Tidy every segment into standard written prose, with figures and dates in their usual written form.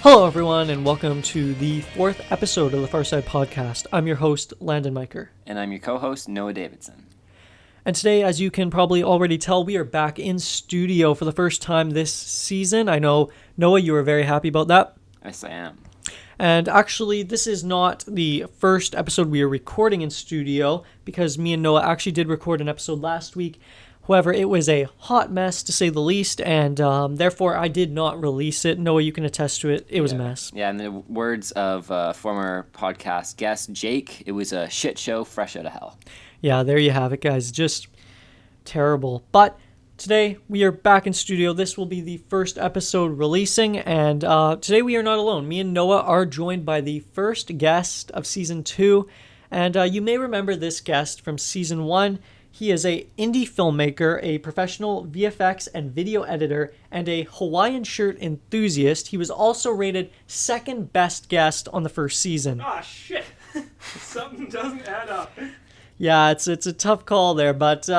Hello, everyone, and welcome to the fourth episode of the Farside Podcast. I'm your host, Landon Miker. And I'm your co-host, Noah Davidson. And today, as you can probably already tell, we are back in studio for the first time this season. I know, Noah, you were very happy about that. Yes, I am. And actually, this is not the first episode we are recording in studio, because me and Noah actually did record an episode last week. However, it was a hot mess, to say the least, and therefore I did not release it. Noah, you can attest to it. It was a mess. Yeah, in the words of former podcast guest Jake, it was a shit show fresh out of hell. Yeah, there you have it, guys. Just terrible. But today we are back in studio. This will be the first episode releasing, and today we are not alone. Me and Noah are joined by the first guest of Season 2, and you may remember this guest from Season 1. He is an indie filmmaker, a professional VFX and video editor, and a Hawaiian shirt enthusiast. He was also rated second best guest on the first season. Ah, shit. Something doesn't add up. Yeah, it's a tough call there, but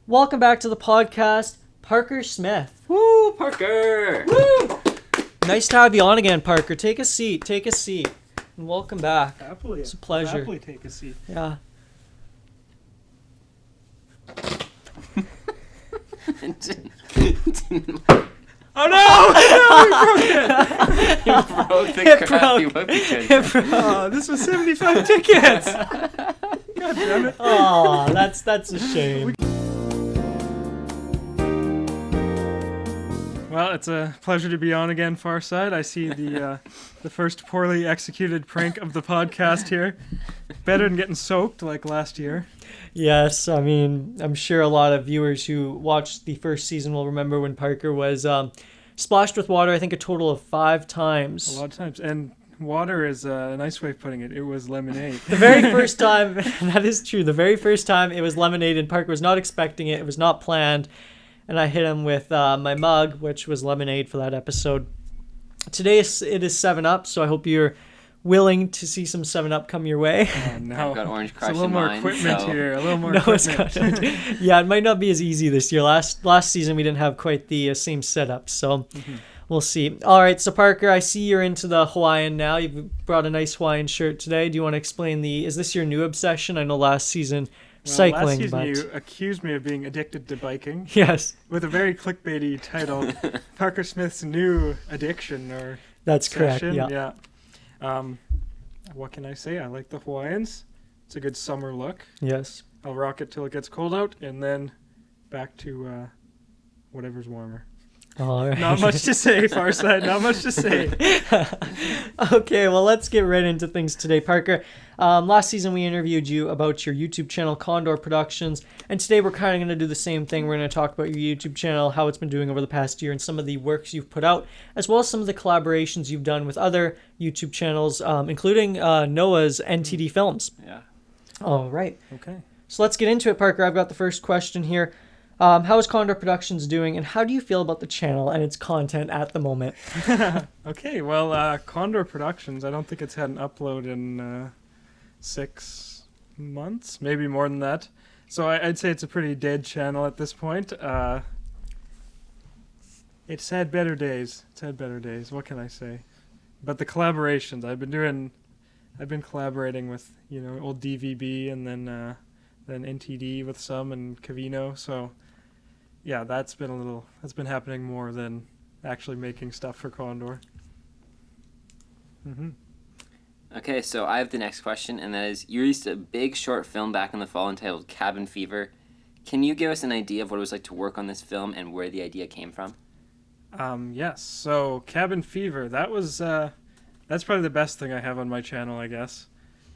welcome back to the podcast, Parker Smith. Woo, Parker! Woo! Nice to have you on again, Parker. Take a seat, and welcome back. Happily. It's a pleasure. Happily take a seat. Yeah. Oh no! You broke the crappy whoopee Oh, this was 75 tickets! God damn it. Oh, that's a shame. Well, it's a pleasure to be on again, Farside. I see the first poorly executed prank of the podcast here. Better than getting soaked like last year. Yes, I mean, I'm sure a lot of viewers who watched the first season will remember when Parker was splashed with water, I think a total of 5 times. A lot of times. And water is a nice way of putting it. It was lemonade. The very first time, that is true, the very first time it was lemonade and Parker was not expecting it. It was not planned. And I hit him with my mug, which was lemonade for that episode. Today it is 7-Up, so I hope you're willing to see some 7-Up come your way. Oh, no. I've got Orange Crush It's a little in more mine, equipment so... here. A little more Noah's equipment. yeah, it might not be as easy this year. Last season we didn't have quite the same setup, so we'll see. All right, so Parker, I see you're into the Hawaiian now. You've brought a nice Hawaiian shirt today. Do you want to explain is this your new obsession? I know last season cycling, last season but you accused me of being addicted to biking. yes, With a very clickbaity title, Parker Smith's new addiction or that's correct. session. Yeah. What can I say? I like the Hawaiians. It's a good summer look. Yes. I'll rock it till it gets cold out, and then back to whatever's warmer. All right. Not much to say, Farside. Not much to say. Okay, well, let's get right into things today, Parker. Last season, we interviewed you about your YouTube channel, Condor Productions, and today we're kind of going to do the same thing. We're going to talk about your YouTube channel, how it's been doing over the past year, and some of the works you've put out, as well as some of the collaborations you've done with other YouTube channels, including Noah's NTD Films. Yeah. All right. Okay. So let's get into it, Parker. I've got the first question here. How is Condor Productions doing, and how do you feel about the channel and its content at the moment? Okay, well, Condor Productions, I don't think it's had an upload in 6 months, maybe more than that. So I'd say it's a pretty dead channel at this point. It's had better days. What can I say? But the collaborations, I've been collaborating with, old DVB and then NTD with some and Cavino. So yeah, that's been happening more than actually making stuff for Condor. Okay, so I have the next question, and that is, you released a big short film back in the fall entitled Cabin Fever. Can you give us an idea of what it was like to work on this film and where the idea came from? Yes. So Cabin Fever, that's probably the best thing I have on my channel, I guess.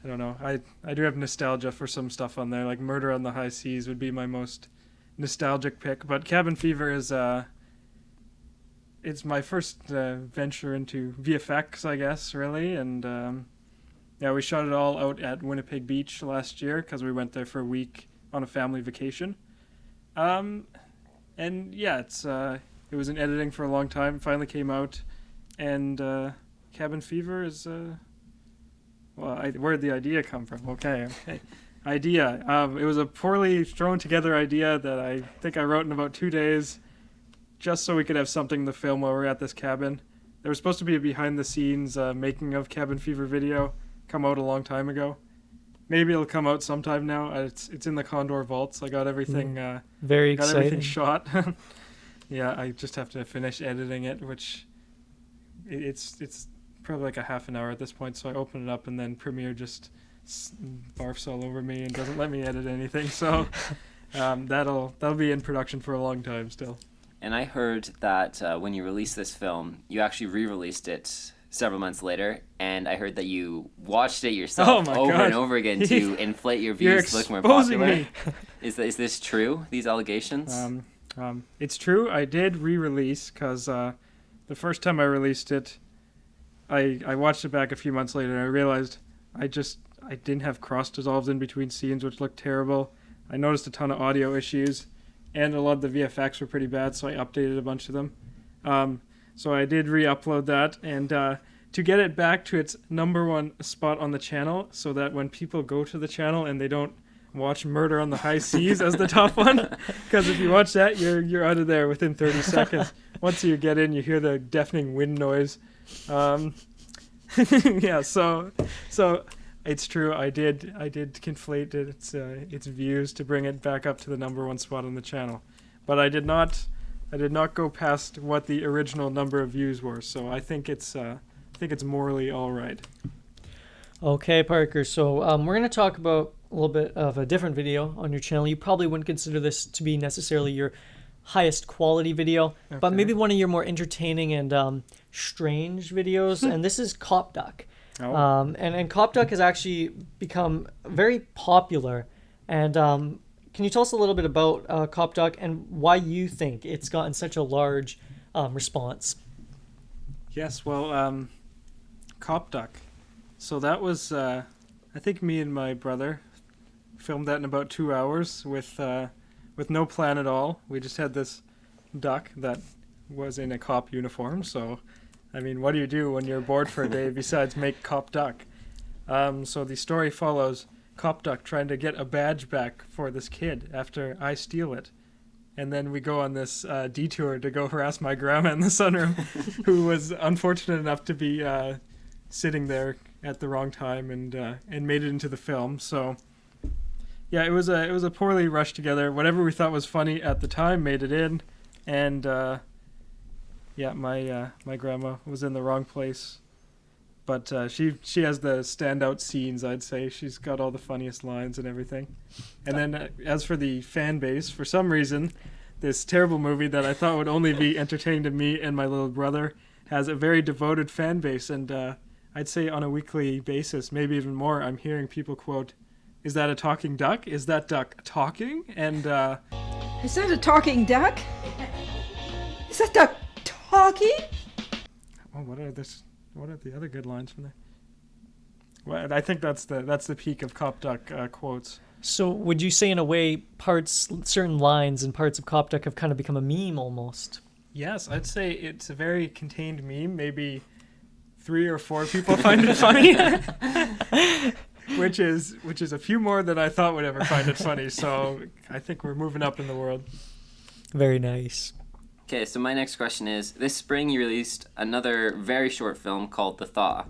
I don't know. I do have nostalgia for some stuff on there, like Murder on the High Seas would be my most nostalgic pick. But Cabin Fever is it's my first venture into VFX, I guess, really. And yeah, we shot it all out at Winnipeg Beach last year because we went there for a week on a family vacation. And yeah, it was in editing for a long time. It finally came out, and Cabin Fever is. Well, where'd the idea come from? Okay. Idea. It was a poorly thrown together idea that I think I wrote in about 2 days, just so we could have something to film while we were at this cabin. There was supposed to be a behind-the-scenes making of Cabin Fever video come out a long time ago. Maybe it'll come out sometime now. It's in the Condor vaults. I got everything. Very got exciting. everything shot. Yeah, I just have to finish editing it, which it's probably like a half an hour at this point. So I open it up, and then Premiere just barfs all over me and doesn't let me edit anything. So that'll be in production for a long time still. And I heard that when you released this film, you actually re-released it several months later, and I heard that you watched it yourself over and over again to inflate your views to look more popular. Me. Is this true, these allegations? It's true. I did re-release because the first time I released it, I watched it back a few months later, and I realized I didn't have cross dissolves in between scenes, which looked terrible. I noticed a ton of audio issues, and a lot of the VFX were pretty bad, so I updated a bunch of them. So I did re-upload that, and to get it back to its #1 spot on the channel, so that when people go to the channel and they don't watch Murder on the High Seas as the top one, because if you watch that, you're out of there within 30 seconds. Once you get in, you hear the deafening wind noise. Yeah, so it's true. I did conflate its views to bring it back up to the #1 spot on the channel, but I did not go past what the original number of views were. So I think it's morally all right. Okay, Parker. So we're going to talk about a little bit of a different video on your channel. You probably wouldn't consider this to be necessarily your highest quality video, but maybe one of your more entertaining and strange videos. And this is Cop Duck. Oh. And Cop Duck has actually become very popular. And can you tell us a little bit about Cop Duck and why you think it's gotten such a large response? Yes, well, Cop Duck. So that was, I think me and my brother filmed that in about 2 hours with no plan at all. We just had this duck that was in a cop uniform. So, I mean, what do you do when you're bored for a day besides make Cop Duck? So the story follows Cop Duck trying to get a badge back for this kid after I steal it. And then we go on this detour to go harass my grandma in the sunroom, who was unfortunate enough to be sitting there at the wrong time and made it into the film. So yeah, it was a poorly rushed together. Whatever we thought was funny at the time made it in, and yeah, my grandma was in the wrong place. But she has the standout scenes, I'd say. She's got all the funniest lines and everything. And then as for the fan base, for some reason, this terrible movie that I thought would only be entertaining to me and my little brother has a very devoted fan base. And I'd say on a weekly basis, maybe even more, I'm hearing people quote, "Is that a talking duck? Is that duck talking?" And is that a talking duck? Is that duck talking? Oh, what are the other good lines from there? Well, I think that's the peak of Cop Duck quotes. So would you say in a way certain lines and parts of Cop Duck have kind of become a meme almost? Yes, I'd say it's a very contained meme. Maybe 3 or 4 people find it funny, which is a few more than I thought would ever find it funny. So I think we're moving up in the world. Very nice. Okay, so my next question is, this spring you released another very short film called The Thaw.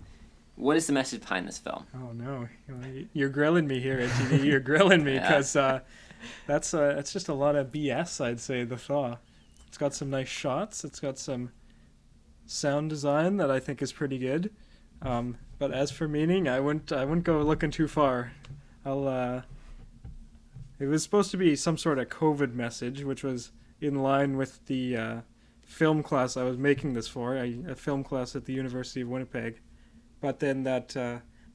What is the message behind this film? Oh no, you're grilling me here, NTD. You're grilling me, because that's just a lot of BS, I'd say, The Thaw. It's got some nice shots. It's got some sound design that I think is pretty good. But as for meaning, I wouldn't go looking too far. It was supposed to be some sort of COVID message, which was in line with the film class I was making this for, a film class at the University of Winnipeg. But then that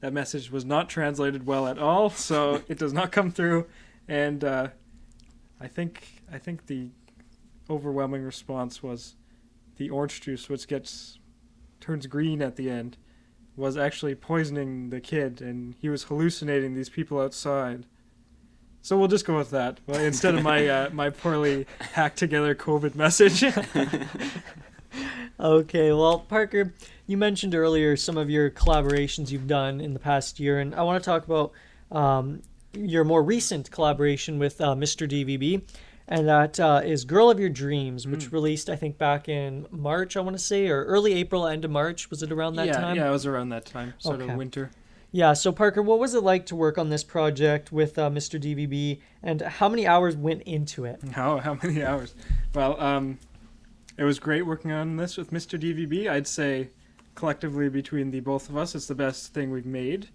message was not translated well at all, so it does not come through. And I think the overwhelming response was the orange juice, which turns green at the end, was actually poisoning the kid, and he was hallucinating these people outside. So we'll just go with that, well, instead of my poorly hacked together COVID message. Okay, well, Parker, you mentioned earlier some of your collaborations you've done in the past year, and I want to talk about your more recent collaboration with Mr DVB. and that is Girl of Your Dreams, which released, I think, back in March, I want to say, or early April, end of March. Was it around that time? Yeah, it was around that time, sort of winter. Yeah, so Parker, what was it like to work on this project with Mr. DVB, and how many hours went into it? How many hours? Well, it was great working on this with Mr. DVB. I'd say collectively between the both of us, it's the best thing we've made.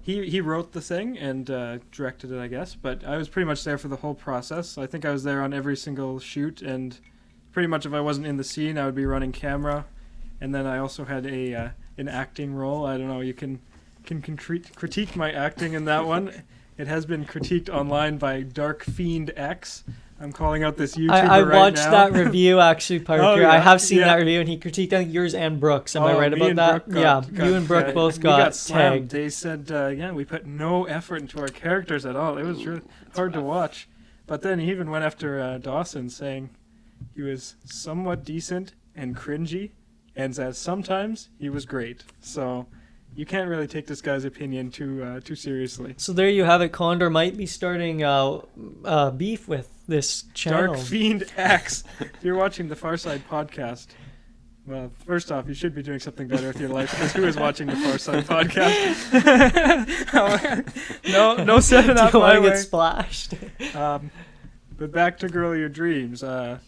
He wrote the thing and directed it, I guess, but I was pretty much there for the whole process. I think I was there on every single shoot, and pretty much if I wasn't in the scene, I would be running camera. And then I also had an acting role. I don't know, you can critique my acting in that one. It has been critiqued online by Dark Fiend X. I'm calling out this YouTuber right now. I watched that review, actually, Parker. Oh, yeah. I have seen that review, and he critiqued, I think, yours and Brooks. Am I right about that? You and Brooke both got tagged. They said, we put no effort into our characters at all. It was really hard to watch. But then he even went after Dawson, saying he was somewhat decent and cringy, and that sometimes he was great. So you can't really take this guy's opinion too seriously. So there you have it. Condor might be starting beef with this channel. Dark Fiend X. If you're watching the Farside Podcast, well, first off, you should be doing something better with your life, because who is watching the Farside Podcast? no setting up my way. Get splashed. But back to Girl of Your Dreams. So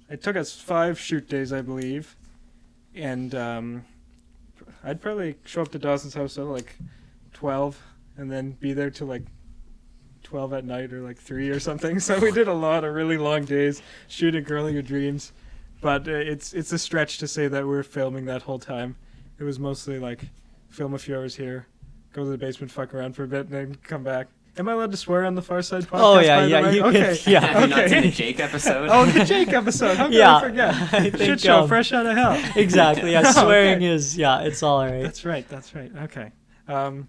it took us 5 shoot days, I believe, and I'd probably show up to Dawson's house at like 12 and then be there till like 12 at night or like 3 or something. So we did a lot of really long days shooting Girl of Your Dreams. But it's a stretch to say that we were filming that whole time. It was mostly like film a few hours here, go to the basement, fuck around for a bit, and then come back. Am I allowed to swear on the Farside Podcast? Oh, yeah, you okay. Can. Yeah. Have you not seen the Jake episode? Oh, the Jake episode. How could I forget? I think, Shit show, fresh out of hell. Exactly. Yeah, swearing is, it's all right. That's right. Okay. I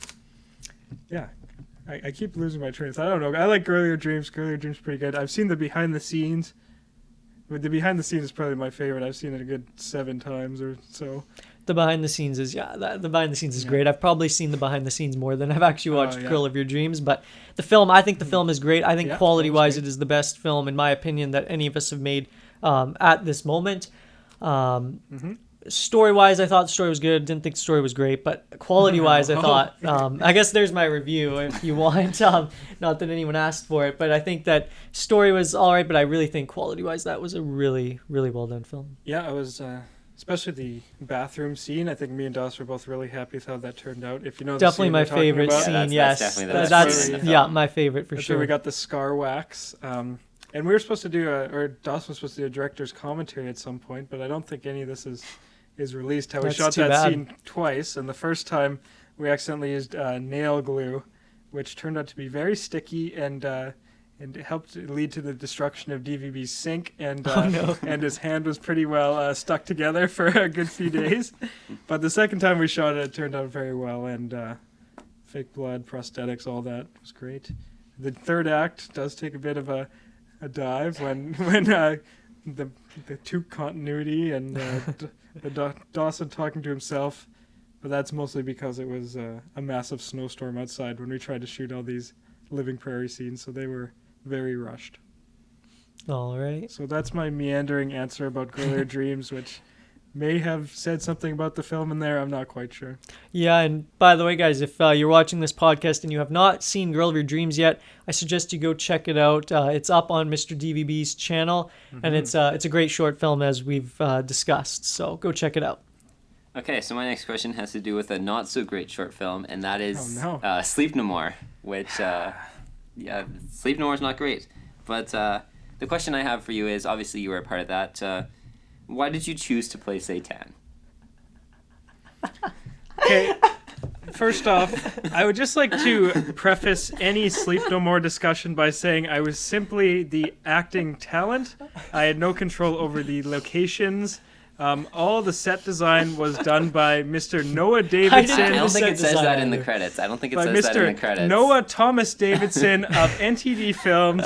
keep losing my train of thought. I don't know. I like Girl of Your Dreams. Girl of Your Dreams is pretty good. I've seen the behind the scenes. The behind the scenes is probably my favorite. I've seen it a good 7 times or so. The behind the scenes is the behind the scenes is great. I've probably seen the behind the scenes more than I've actually watched Girl of Your Dreams, but the film, I think the film is great. I think quality wise it is the best film in my opinion that any of us have made at this moment. Story wise, I thought the story was good. Didn't think the story was great, but quality wise I thought I guess there's my review if you want. Not that anyone asked for it, but I think that story was all right, but I really think quality wise that was a really, really well done film. Yeah, I was especially the bathroom scene. I think me and Doss were both really happy with how that turned out. If you know, definitely my favorite scene. That's definitely the best scene in the film. My favorite for sure. We got the scar wax, and we were supposed to do Doss was supposed to do a director's commentary at some point, but I don't think any of this is released. How we shot that scene twice, and the first time we accidentally used nail glue, which turned out to be very sticky and it helped lead to the destruction of DVB's sink, and and his hand was pretty well stuck together for a good few days. But the second time we shot it turned out very well, and fake blood, prosthetics, all that was great. The third act does take a bit of a dive when the tube continuity and the Dawson talking to himself, but that's mostly because it was a massive snowstorm outside when we tried to shoot all these living prairie scenes, so they were very rushed. All right. So that's my meandering answer about Girl of Your Dreams, which may have said something about the film in there. I'm not quite sure. Yeah, and by the way, guys, if you're watching this podcast and you have not seen Girl of Your Dreams yet, I suggest you go check it out. It's up on Mr. DVB's channel, and it's a great short film as we've discussed. So go check it out. Okay, so my next question has to do with a not so great short film, and that is Sleep No More, which Sleep No More is not great. But the question I have for you is, obviously you were a part of that. Why did you choose to play Saytan? Okay, first off, I would just like to preface any Sleep No More discussion by saying I was simply the acting talent. I had no control over the locations. All the set design was done by Mr. Noah Davidson. I don't think it says that in the credits. Noah Thomas Davidson of NTD Films.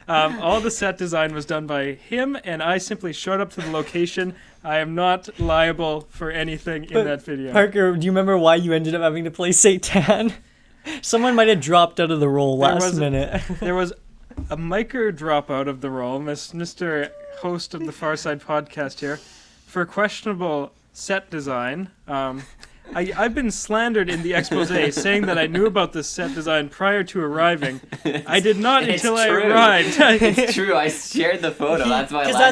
All the set design was done by him, and I simply showed up to the location. I am not liable for anything in that video. Parker, do you remember why you ended up having to play Saytan? Someone might have dropped out of the role last minute. There was a micro dropout of the role, Mr. Host of the Farside Podcast here, for questionable set design. I've been slandered in the expose saying that I knew about this set design prior to arriving. I did not until I arrived. It's true. I shared the photo. That's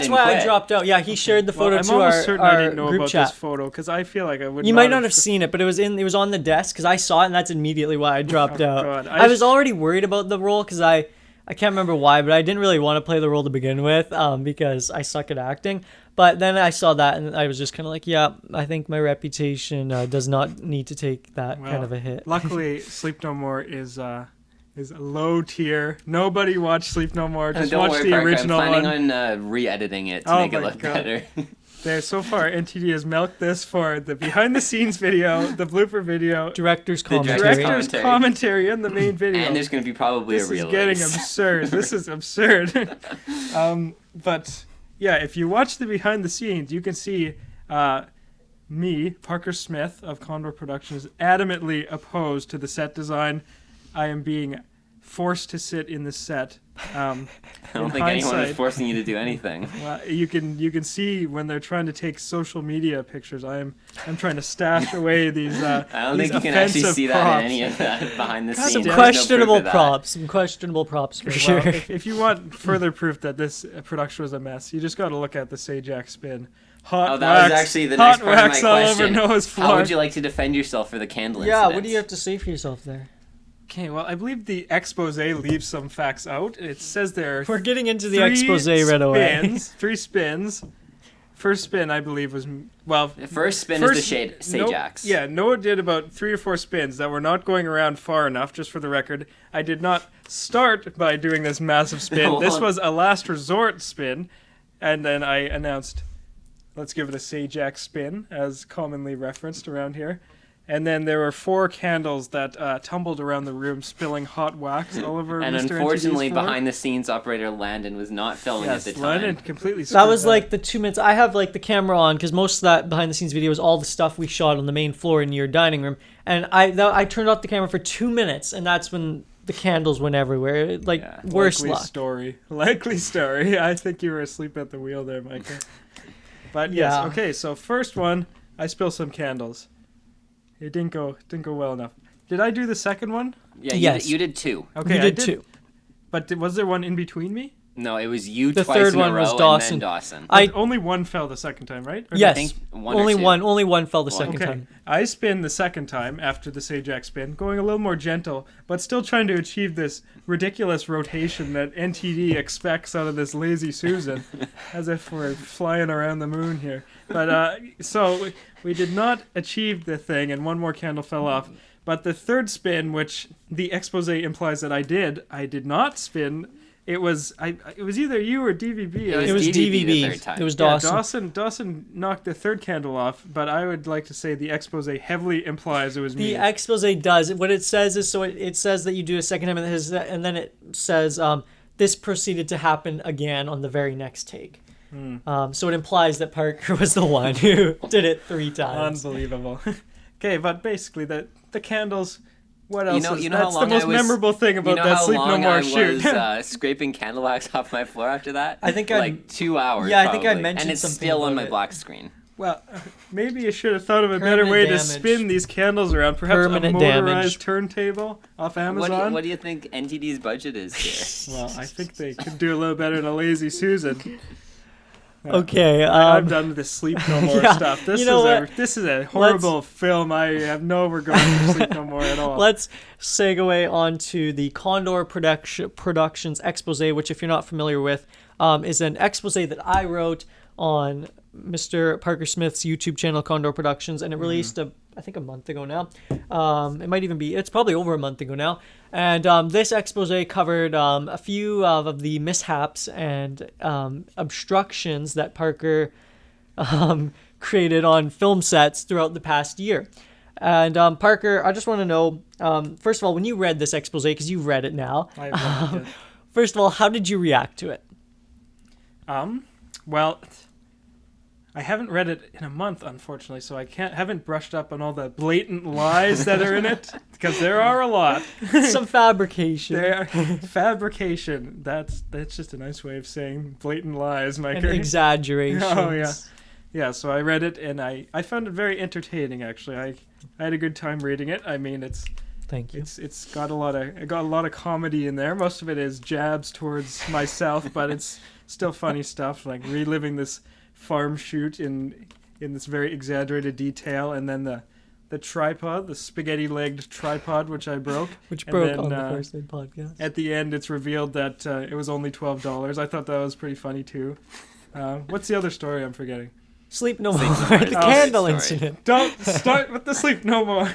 why I dropped out. Yeah, he shared the photo to our certain I didn't know group about chat. this photo because I feel like I would. You might not have seen it, but it was on the desk because I saw it, and that's immediately why I dropped out. God. I was already worried about the role because I can't remember why, but I didn't really want to play the role to begin with because I suck at acting. But then I saw that, and I was just kind of like, yeah, I think my reputation does not need to take that kind of a hit. Luckily, Sleep No More is a low tier. Nobody watch Sleep No More. Just watch the original one. I'm planning on re-editing it to make it look better. So far, NTD has milked this for the behind-the-scenes video, the blooper video, director's commentary, and the main video. And there's going to be probably a release. This is getting absurd. This is absurd. But yeah, if you watch the behind-the-scenes, you can see me, Parker Smith of Condor Productions, adamantly opposed to the set design. I am being forced to sit in the set. I don't think anyone is forcing you to do anything. Well, you can see when they're trying to take social media pictures. I'm trying to stash away these. I don't think you can actually see that in any of that behind the scenes. Some questionable props for sure. If you want further proof that this production was a mess, you just got to look at the Sajak spin. That was actually the next part of my question. All over Noah's floor. How would you like to defend yourself for the candle incident? Yeah, what do you have to say for yourself there? Okay, well, I believe the expose leaves some facts out. It says there. We're getting into the expose right away. 3 spins. First spin, I believe, was The first spin is the Sajax. Noah did about 3 or 4 spins that were not going around far enough. Just for the record, I did not start by doing this massive spin. This was a last resort spin, and then I announced, "Let's give it a Sajax spin," as commonly referenced around here. And then there were 4 candles that tumbled around the room, spilling hot wax all over and Mr. unfortunately, NTD's floor. behind-the-scenes operator Landon was not filming at the time. Landon completely That was like the 2 minutes. I have like the camera on because most of that behind-the-scenes video is all the stuff we shot on the main floor in your dining room. And I turned off the camera for 2 minutes, and that's when the candles went everywhere. Worse luck. Likely story. I think you were asleep at the wheel there, Micah. But yes, okay. So first one, I spilled some candles. It didn't go well enough. Did I do the second one? Yeah, yes. You did 2. Okay, you did 2. But was there one in between me? No, it was you the twice third in one a row was Dawson. and then Dawson. Only one fell the second time, right? Or yes, I think only one fell the second time. I spin the second time after the Sajak spin, going a little more gentle, but still trying to achieve this ridiculous rotation that NTD expects out of this lazy Susan, as if we're flying around the moon here. But so we did not achieve the thing, and one more candle fell off. But the third spin, which the expose implies that I did not spin. It was either you or DVB. It was DVB. The third time. It was Dawson. Dawson knocked the third candle off, but I would like to say the expose heavily implies it was me. The expose does. What it says is it says that you do a second time, and then it says this proceeded to happen again on the very next take. So it implies that Parker was the one who did it 3 times. Unbelievable. Okay, but basically the candles. What else? That's the most memorable thing about that Sleep No More shoot. I was scraping candle wax off my floor after that. I think 2 hours. Yeah, I think I mentioned and it's something still on about my black screen. Well, maybe you should have thought of a better way to spin these candles around. Perhaps a motorized turntable off Amazon. What do you think NTD's budget is here? Well, I think they could do a little better than a lazy Susan. Okay, I'm done with this Sleep No More stuff. This is a horrible film. I have no regard for Sleep No More at all. Let's segue on to the Condor Productions expose, which, if you're not familiar with, is an expose that I wrote on Mr. Parker Smith's YouTube channel, Condor Productions, and it released I think a month ago now. It might even be, it's probably over a month ago now. And this expose covered a few of the mishaps and obstructions that Parker created on film sets throughout the past year. And Parker, I just want to know, first of all, when you read this expose, because you've read it now, first of all, how did you react to it? Well, I haven't read it in a month, unfortunately, so I haven't brushed up on all the blatant lies that are in it, because there are a lot. Some fabrication. Fabrication. That's just a nice way of saying blatant lies, Mike. And exaggerations. Oh, yeah. Yeah, so I read it, and I found it very entertaining, actually. I had a good time reading it. I mean, Thank you. It got a lot of comedy in there. Most of it is jabs towards myself, but it's still funny stuff, like reliving this farm shoot in this very exaggerated detail, and then the tripod, the spaghetti-legged tripod, which I broke. Which and broke then, on the Farside Podcast. At the end, it's revealed that it was only $12. I thought that was pretty funny, too. What's the other story I'm forgetting? Sleep No More. The candle incident. Don't start with the Sleep No More.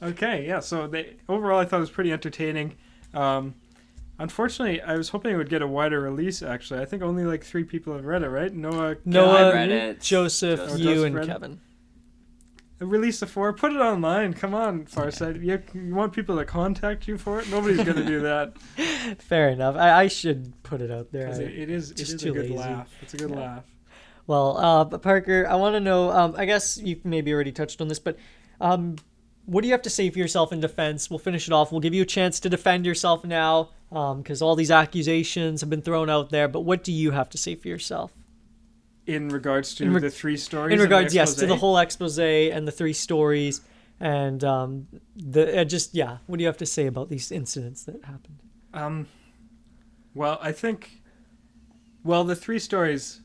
Okay, yeah, so overall I thought it was pretty entertaining. Unfortunately, I was hoping it would get a wider release, actually. I think only like 3 people have read it, right? Noah, read it. Joseph, you, and read Kevin. Release of 4. Put it online. Come on, Farside. You want people to contact you for it? Nobody's going to do that. Fair enough. I should put it out there. It is a good laugh. It's a good laugh. Well, but Parker, I want to know, I guess you maybe already touched on this, but what do you have to say for yourself in defense? We'll finish it off. We'll give you a chance to defend yourself now, because all these accusations have been thrown out there. But what do you have to say for yourself? In regards to the 3 stories? In regards, yes, to the whole expose and the 3 stories. And what do you have to say about these incidents that happened? Well, I think, the 3 stories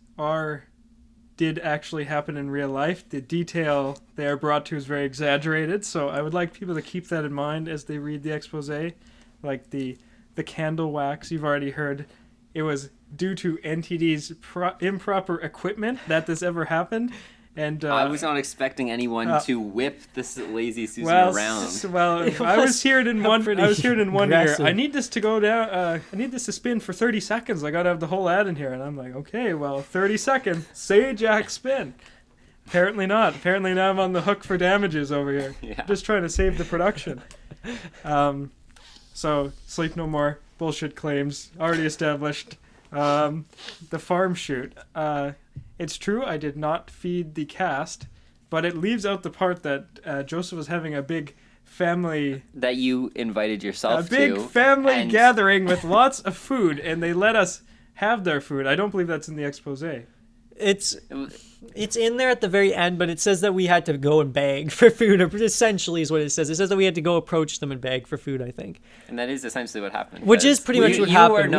did actually happen in real life. The detail they are brought to is very exaggerated, so I would like people to keep that in mind as they read the expose. Like the candle wax, you've already heard, it was due to NTD's improper equipment that this ever happened. And I was not expecting anyone to whip this lazy Susan around. I was hearing in one ear. I need this to go down. I need this to spin for 30 seconds. I gotta have the whole ad in here, and I'm like, okay, 30 seconds. Say Jack, spin. Apparently not. Apparently now I'm on the hook for damages over here. Yeah. Just trying to save the production. So Sleep No More, bullshit claims already established. The farm shoot. It's true, I did not feed the cast, but it leaves out the part that Joseph was having a big family... That you invited yourself to. A big family gathering with lots of food, and they let us have their food. I don't believe that's in the expose. It's in there at the very end, but it says that we had to go and beg for food, essentially is what it says. It says that we had to go approach them and beg for food, I think. And that is essentially what happened. Which is pretty much what happened.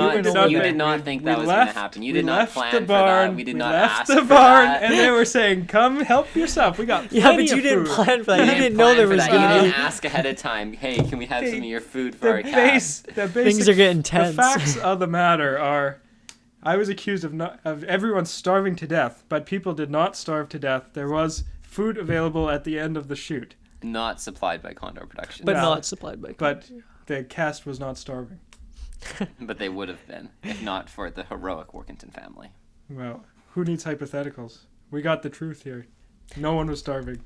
You did not think that was going to happen. You did not plan for that. We did not ask for that. We left the barn, and they were saying, come help yourself. We got plenty of food. Didn't plan for that. You didn't know there was going to be... You didn't ask ahead of time, hey, can we have some of your food for our cast? Things are getting tense. The facts of the matter are... I was accused of everyone starving to death, but people did not starve to death. There was food available at the end of the shoot. Not supplied by Condor Productions. But not supplied by Condor. But the cast was not starving. But they would have been, if not for the heroic Workington family. Well, who needs hypotheticals? We got the truth here. No one was starving.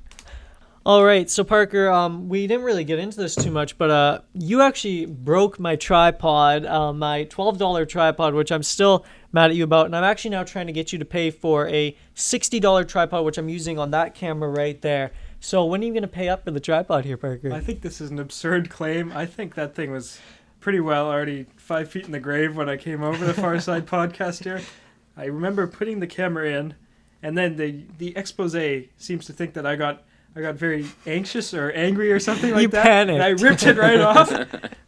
All right, so Parker, we didn't really get into this too much, but you actually broke my tripod, my $12 tripod, which I'm still mad at you about, and I'm actually now trying to get you to pay for a $60 tripod, which I'm using on that camera right there. So when are you going to pay up for the tripod here, Parker? I think this is an absurd claim. I think that thing was pretty well already 5 feet in the grave when I came over the Farside Podcast here. I remember putting the camera in, and then the expose seems to think that I got very anxious or angry or something like that. You panicked. And I ripped it right off.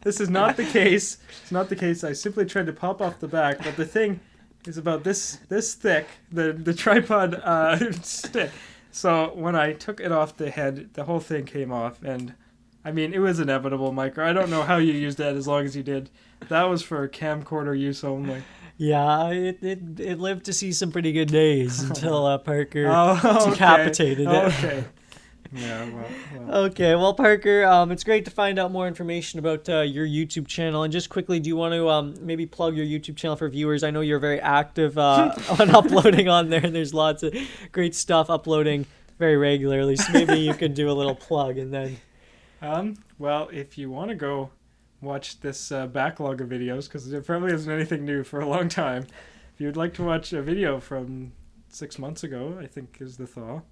This is not the case. It's not the case. I simply tried to pop off the back, but the thing is about this thick, the tripod stick. So when I took it off the head, the whole thing came off. And, I mean, it was inevitable, Mike. I don't know how you used that as long as you did. That was for camcorder use only. Yeah, it lived to see some pretty good days until Parker decapitated it. Okay. Yeah, well. Okay, well, Parker, it's great to find out more information about your YouTube channel. And just quickly, do you want to maybe plug your YouTube channel for viewers? I know you're very active on uploading on there. There's lots of great stuff uploading very regularly. So maybe you could do a little plug and then... Well, if you want to go watch this backlog of videos, because there probably isn't anything new for a long time. If you'd like to watch a video from 6 months ago, I think, is the Thaw.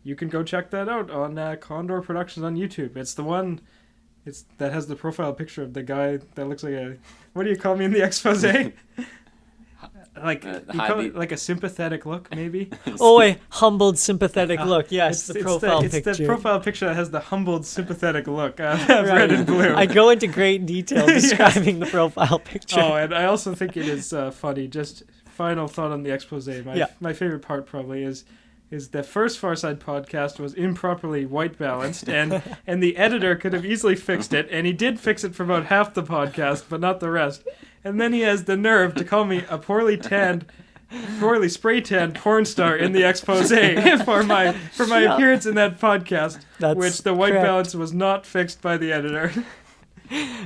You can go check that out on Condor Productions on YouTube. It's the one that has the profile picture of the guy that looks like a... What do you call me in the expose? Like like a sympathetic look, maybe. Oh, a humbled, sympathetic look. Yes, the profile picture. It's the profile picture that has the humbled, sympathetic look of red and blue. I go into great detail describing the profile picture. Oh, and I also think it is funny. Just final thought on the expose. My favorite part probably is the first Farside podcast was improperly white balanced, and the editor could have easily fixed it, and he did fix it for about half the podcast, but not the rest. And then he has the nerve to call me a poorly spray tanned porn star in the expose for my appearance in that podcast, which the white balance was not fixed by the editor.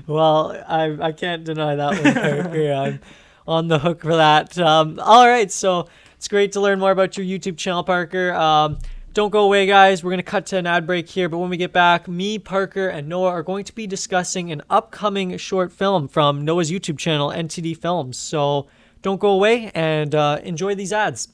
Well, I can't deny that one, Parker. I'm on the hook for that. All right, so it's great to learn more about your YouTube channel, Parker. Don't go away, guys. We're going to cut to an ad break here, but when we get back, me, Parker, and Noah are going to be discussing an upcoming short film from Noah's YouTube channel, NTD Films. So don't go away and enjoy these ads.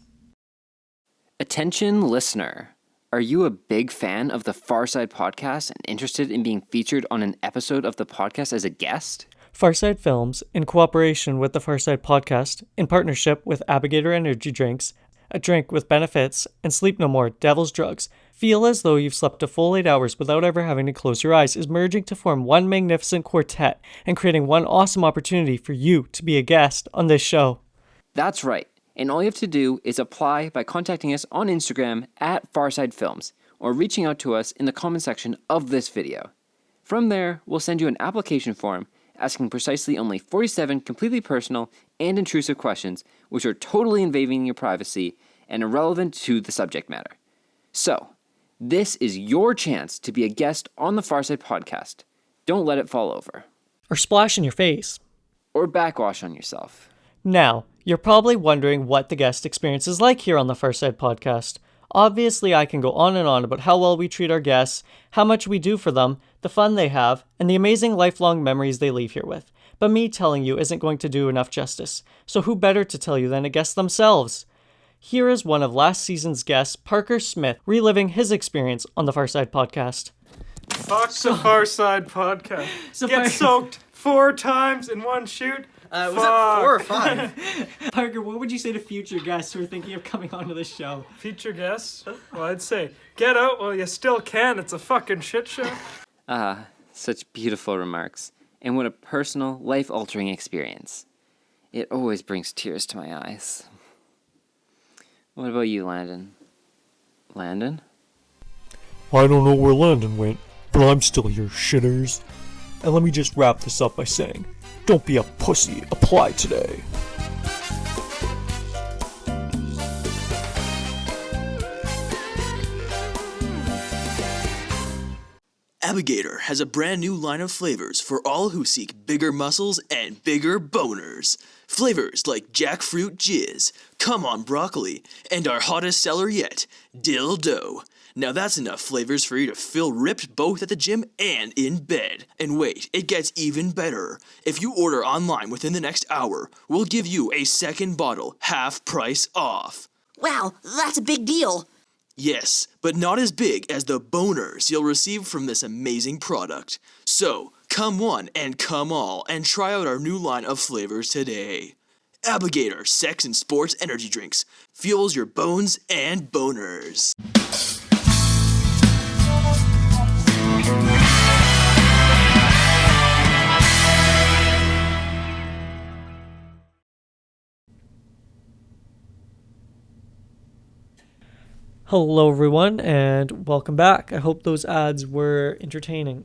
Attention, listener. Are you a big fan of the Farside Podcast and interested in being featured on an episode of the podcast as a guest? Farside Films, in cooperation with the Farside Podcast, in partnership with Abigator Energy Drinks, a drink with benefits, and Sleep No More, Devil's Drugs, feel as though you've slept a full 8 hours without ever having to close your eyes, is merging to form one magnificent quartet and creating one awesome opportunity for you to be a guest on this show. That's right, and all you have to do is apply by contacting us on Instagram at Farside Films, or reaching out to us in the comment section of this video. From there, we'll send you an application form asking precisely only 47 completely personal and intrusive questions, which are totally invading your privacy and irrelevant to the subject matter. So, this is your chance to be a guest on the Farside Podcast. Don't let it fall over. Or splash in your face. Or backwash on yourself. Now, you're probably wondering what the guest experience is like here on the Farside Podcast. Obviously, I can go on and on about how well we treat our guests, how much we do for them, the fun they have, and the amazing lifelong memories they leave here with. But me telling you isn't going to do enough justice. So who better to tell you than a guest themselves? Here is one of last season's guests, Parker Smith, reliving his experience on the Farside Podcast. Fuck the Farside Podcast. Get soaked 4 times in one shoot. Was that 4 or 5? Parker, what would you say to future guests who are thinking of coming onto the show? Future guests? Well, I'd say, get out while you still can. It's a fucking shit show. Such beautiful remarks. And what a personal, life-altering experience. It always brings tears to my eyes. What about you, Landon? Landon? I don't know where Landon went, but I'm still here, shitters. And let me just wrap this up by saying, don't be a pussy, apply today. Abigator has a brand new line of flavors for all who seek bigger muscles and bigger boners. Flavors like jackfruit jizz, come on broccoli, and our hottest seller yet, dildo. Now that's enough flavors for you to feel ripped both at the gym and in bed. And wait, it gets even better. If you order online within the next hour, we'll give you a second bottle half price off. Wow, that's a big deal. Yes, but not as big as the boners you'll receive from this amazing product. So, come one and come all and try out our new line of flavors today. Abigator Sex and Sports Energy Drinks fuels your bones and boners. Hello everyone and welcome back. I hope those ads were entertaining.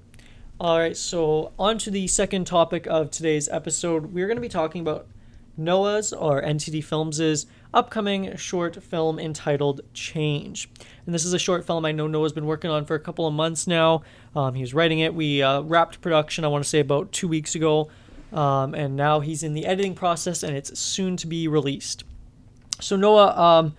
Alright, so on to the second topic of today's episode. We're going to be talking about Noah's, or NTD Films' upcoming short film entitled Change. And this is a short film I know Noah's been working on for a couple of months now. He was writing it. We wrapped production, I want to say, about 2 weeks ago. And now he's in the editing process and it's soon to be released. So Noah,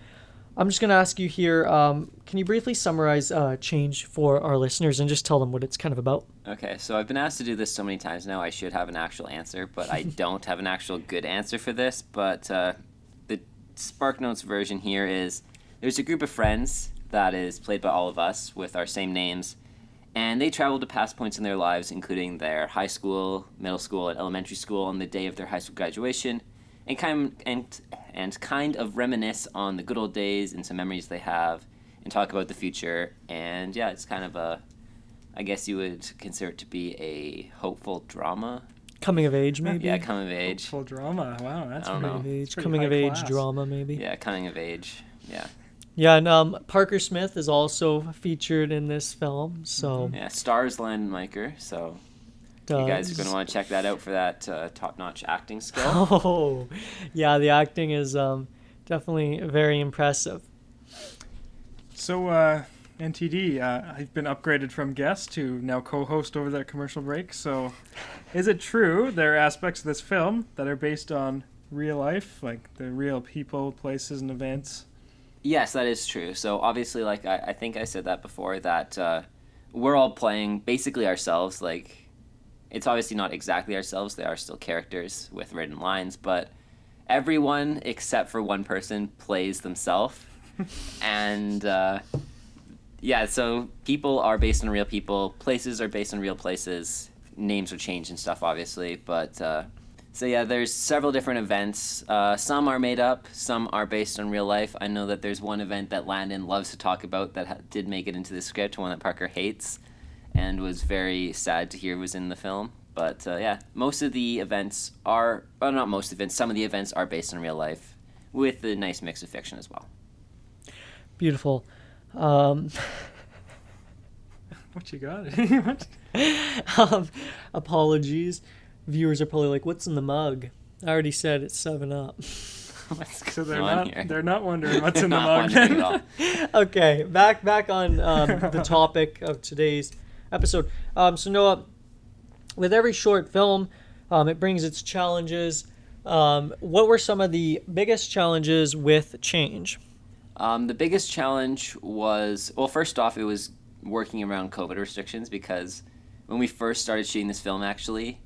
I'm just going to ask you here, can you briefly summarize Change for our listeners and just tell them what it's kind of about? Okay, so I've been asked to do this so many times now, I should have an actual answer, but I don't have an actual good answer for this. But the SparkNotes version here is there's a group of friends that is played by all of us with our same names, and they travel to past points in their lives, including their high school, middle school, and elementary school on the day of their high school graduation, and kind of reminisce on the good old days and some memories they have, and talk about the future. And yeah, it's kind of I guess you would consider it to be a hopeful drama. Coming of age, maybe? Yeah, coming of age. Hopeful drama. Wow, that's Coming of age drama, maybe. Yeah, coming of age. Yeah. Yeah, and Parker Smith is also featured in this film. So yeah, stars Landon Miker. So you guys are going to want to check that out for that top-notch acting skill. Oh, yeah, the acting is definitely very impressive. So, NTD, I've been upgraded from guest to now co-host over that commercial break. So, is it true there are aspects of this film that are based on real life, like the real people, places, and events? Yes, that is true. So obviously, like I think I said that before, that we're all playing basically ourselves. Like, it's obviously not exactly ourselves. They are still characters with written lines, but everyone except for one person plays themselves. And yeah, so people are based on real people. Places are based on real places. Names are changed and stuff, obviously. But so yeah, there's several different events. Some are made up, some are based on real life. I know that there's one event that Landon loves to talk about that did make it into the script, one that Parker hates, and was very sad to hear was in the film. But yeah, most of the events are, well, not most events, some of the events are based on real life, with a nice mix of fiction as well. Beautiful. What you got? Apologies. Viewers are probably like, what's in the mug? I already said it's 7-Up. So they're not wondering what's in the mug then. Okay, back on the topic of today's episode. So Noah, with every short film, it brings its challenges. What were some of the biggest challenges with change? The biggest challenge was, well, first off, it was working around COVID restrictions, because when we first started shooting this film, actually,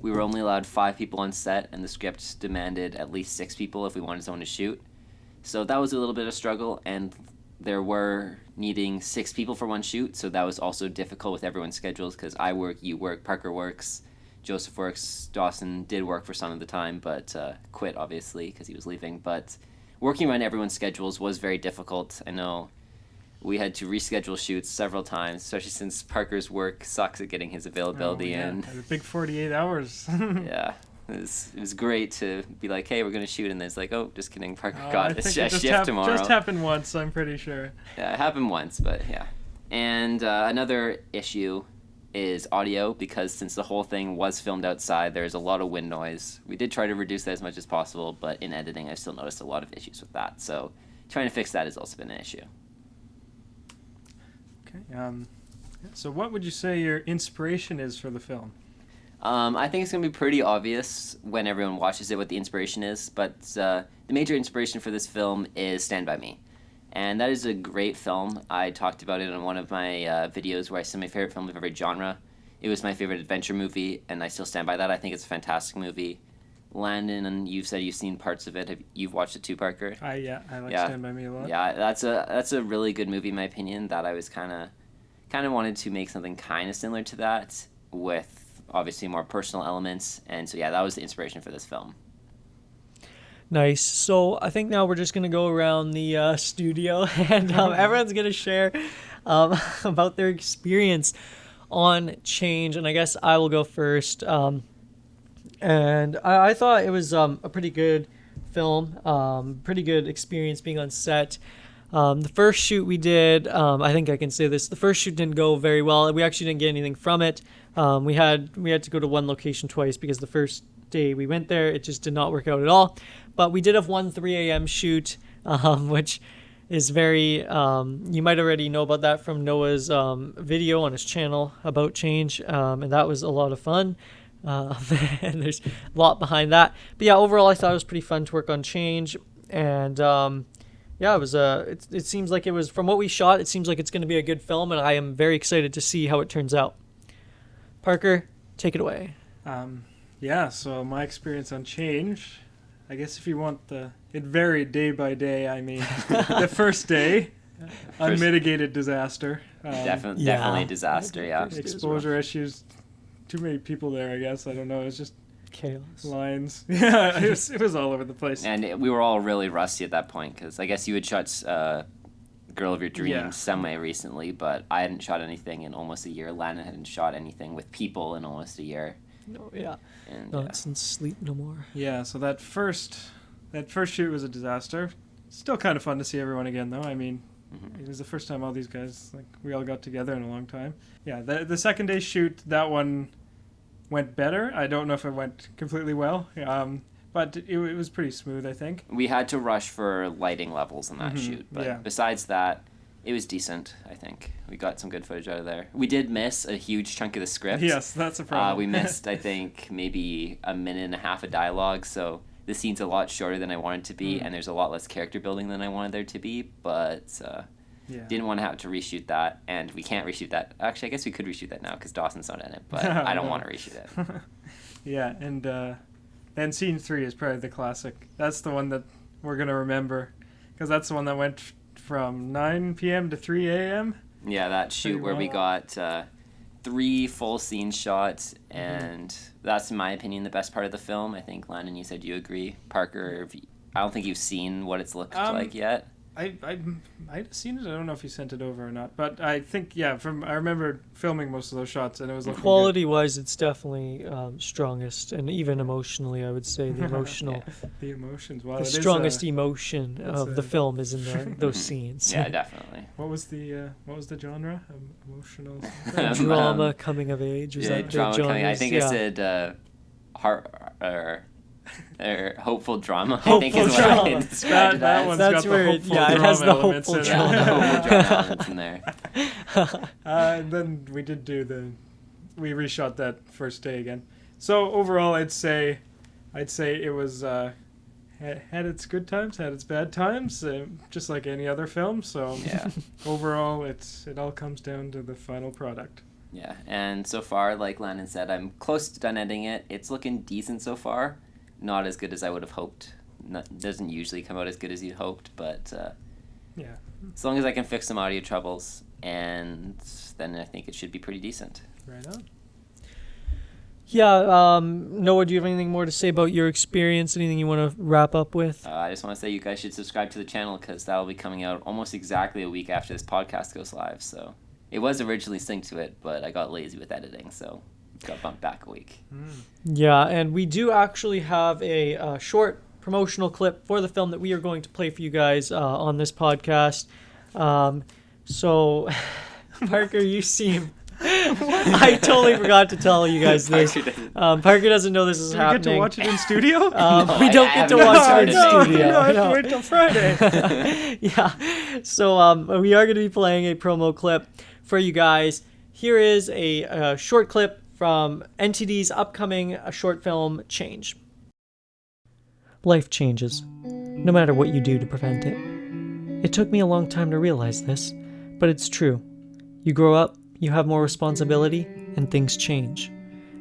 we were only allowed 5 people on set, and the script demanded at least 6 people if we wanted someone to shoot. So that was a little bit of a struggle, and there were needing 6 people for one shoot, so that was also difficult with everyone's schedules, because I work, you work, Parker works, Joseph works, Dawson did work for some of the time, but quit, obviously, because he was leaving. But working around everyone's schedules was very difficult. I know we had to reschedule shoots several times, especially since Parker's work sucks at getting his availability in. The big 48 hours. Yeah, it was great to be like, hey, we're going to shoot, and then it's like, oh, just kidding, Parker got a shift tomorrow. It just happened once, I'm pretty sure. Yeah, it happened once, but yeah. And another issue is audio, because since the whole thing was filmed outside, there's a lot of wind noise. We did try to reduce that as much as possible, but in editing, I've still noticed a lot of issues with that. So trying to fix that has also been an issue. Okay. So what would you say your inspiration is for the film? I think it's going to be pretty obvious when everyone watches it what the inspiration is, but the major inspiration for this film is Stand By Me. And that is a great film. I talked about it in one of my videos where I said my favorite film of every genre. It was my favorite adventure movie, and I still stand by that. I think it's a fantastic movie. Landon, and you've said you've seen parts of it. You've watched it too, Parker? I like Stand By Me a lot. Yeah, that's a really good movie, in my opinion, that I was kind of wanted to make something kind of similar to that, with obviously more personal elements. And so, yeah, that was the inspiration for this film. Nice. So I think now we're just going to go around the studio, and everyone's going to share about their experience on change. And I guess I will go first. And I thought it was a pretty good film, pretty good experience being on set. The first shoot we did, I think I can say this, the first shoot didn't go very well. We actually didn't get anything from it. We had to go to one location twice, because the first day we went there, it just did not work out at all. But we did have one 3 a.m. shoot, which is very, you might already know about that from Noah's video on his channel about change, and that was a lot of fun. And there's a lot behind that. But yeah, overall, I thought it was pretty fun to work on change. And yeah, it was it seems like it was, from what we shot, it seems like it's going to be a good film, and I am very excited to see how it turns out. Parker, take it away. Yeah, so my experience on change, I guess if you want the it varied day by day. I mean, the first day, unmitigated disaster. Definitely a disaster, yeah. Exposure issues, too many people there, I guess. I don't know. It was just chaos. Lines. Yeah, it was all over the place. And we were all really rusty at that point because I guess you had shot Girl of Your Dreams semi recently, but I hadn't shot anything in almost a year. Landon hadn't shot anything with people in almost a year. No, yeah. And, Nonsense, sleep no more. Yeah, so that first shoot was a disaster. Still kind of fun to see everyone again, though. I mean, it was the first time all these guys, like, we all got together in a long time. Yeah, the second day shoot, that one went better. I don't know if it went completely well, but it was pretty smooth, I think. We had to rush for lighting levels in that shoot, but besides that, it was decent, I think. We got some good footage out of there. We did miss a huge chunk of the script. Yes, that's a problem. We missed, I think, maybe a minute and a half of dialogue, so the scene's a lot shorter than I wanted it to be, and there's a lot less character building than I wanted there to be, but didn't want to have to reshoot that, and we can't reshoot that. Actually, I guess we could reshoot that now because Dawson's not in it, but I don't want to reshoot it. Yeah, and then scene 3 is probably the classic. That's the one that we're going to remember, because that's the one that went from 9 p.m. to 3 a.m. Yeah, that shoot where we got 3 full scene shots, and that's, in my opinion, the best part of the film. I think, Landon, you said you agree. Parker, I don't think you've seen what it's looked like yet. I might have seen it. I don't know if you sent it over or not, but I think I remember filming most of those shots, and it was looking quality wise, it's definitely strongest, and even emotionally, I would say the emotional, the emotions. Wow, the strongest emotion of the film is in those scenes. Yeah, definitely. What was the genre? Emotional drama, coming of age. Was that drama coming? I think I said heart or hopeful drama. Hopeful I think is drama. what I described that one's that's got where the hopeful it has the hopeful drama. Yeah, the hopeful drama elements in there. And then we did we reshot that first day again. So overall, I'd say it was had its good times, had its bad times, just like any other film. So overall, it all comes down to the final product. Yeah, and so far, like Landon said, I'm close to done editing it. It's looking decent so far. Not as good as I would have hoped. Doesn't usually come out as good as you'd hoped, but as long as I can fix some audio troubles, and then I think it should be pretty decent. Right on. Yeah, Noah, do you have anything more to say about your experience? Anything you want to wrap up with? I just want to say you guys should subscribe to the channel because that will be coming out almost exactly a week after this podcast goes live, so... It was originally synced to it, but I got lazy with editing, so it got bumped back a week. Yeah, and we do actually have a short promotional clip for the film that we are going to play for you guys on this podcast. So, Parker, you seem... I totally forgot to tell you guys this. Parker doesn't know this is happening. Do we get to watch it in studio? We don't get to watch it in studio. No, I have to wait till Friday. Yeah, so we are going to be playing a promo clip for you guys. Here is a short clip from NTD's upcoming short film, Change. Life changes, no matter what you do to prevent it. It took me a long time to realize this, but it's true. You grow up, you have more responsibility, and things change.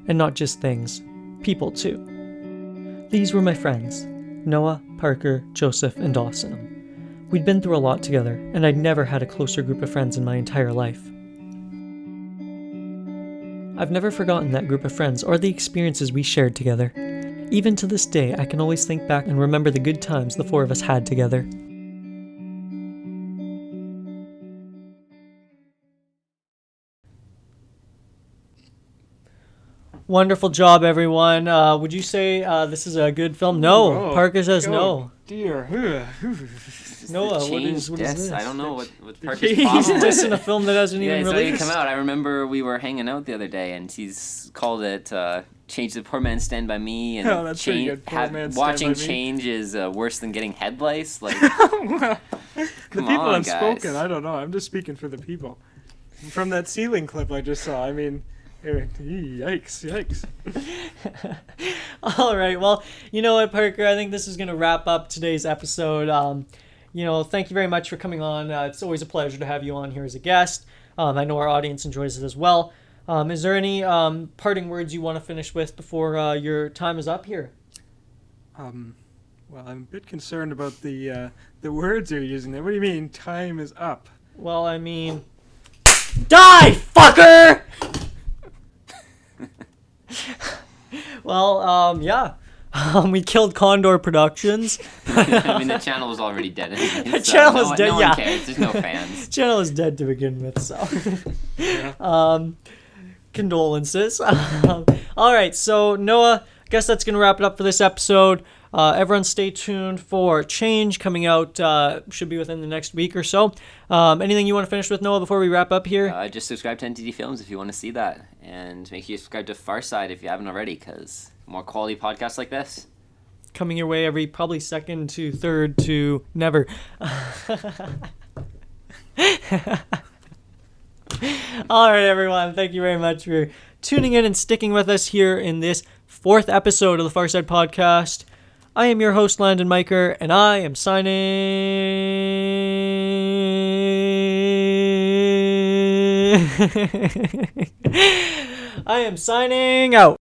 And not just things, people too. These were my friends, Noah, Parker, Joseph, and Dawson. We'd been through a lot together, and I'd never had a closer group of friends in my entire life. I've never forgotten that group of friends or the experiences we shared together. Even to this day, I can always think back and remember the good times the 4 of us had together. Wonderful job, everyone. Would you say this is a good film? No. Parker says no. Dear. Noah, what is this? I don't know what Parker's problem He's is. dissing a film that hasn't even It's not even released. come out. I remember we were hanging out the other day, and he's called it Change the Poor Man's Stand By Me, and Oh, that's pretty good. Poor Man's Stand watching By Me. Change is worse than getting head lice. Like, The people on, have guys. spoken. I don't know. I'm just speaking for the people. From that ceiling clip I just saw, I mean... Yikes. All right. Well, you know what, Parker? I think this is going to wrap up today's episode. Thank you very much for coming on. It's always a pleasure to have you on here as a guest. I know our audience enjoys it as well. Is there any parting words you want to finish with before your time is up here? Well, I'm a bit concerned about the words you're using there. What do you mean, time is up? Well, I mean... Die, fucker! Well, yeah. We killed Condor Productions. I mean, the channel was already dead. The channel is dead, no yeah. one cares. There's no fans. Channel is dead to begin with, so... condolences. All right, so Noah, I guess that's going to wrap it up for this episode. Everyone stay tuned for Change coming out, should be within the next week or so. Anything you want to finish with, Noah, before we wrap up here? Just subscribe to NTD Films if you want to see that. And make sure you subscribe to Farside if you haven't already, because more quality podcasts like this. Coming your way every probably second to third to never. All right, everyone. Thank you very much for tuning in and sticking with us here in this 4th episode of the Farside Podcast. I am your host, Landon Miker, and I am signing... I am signing out.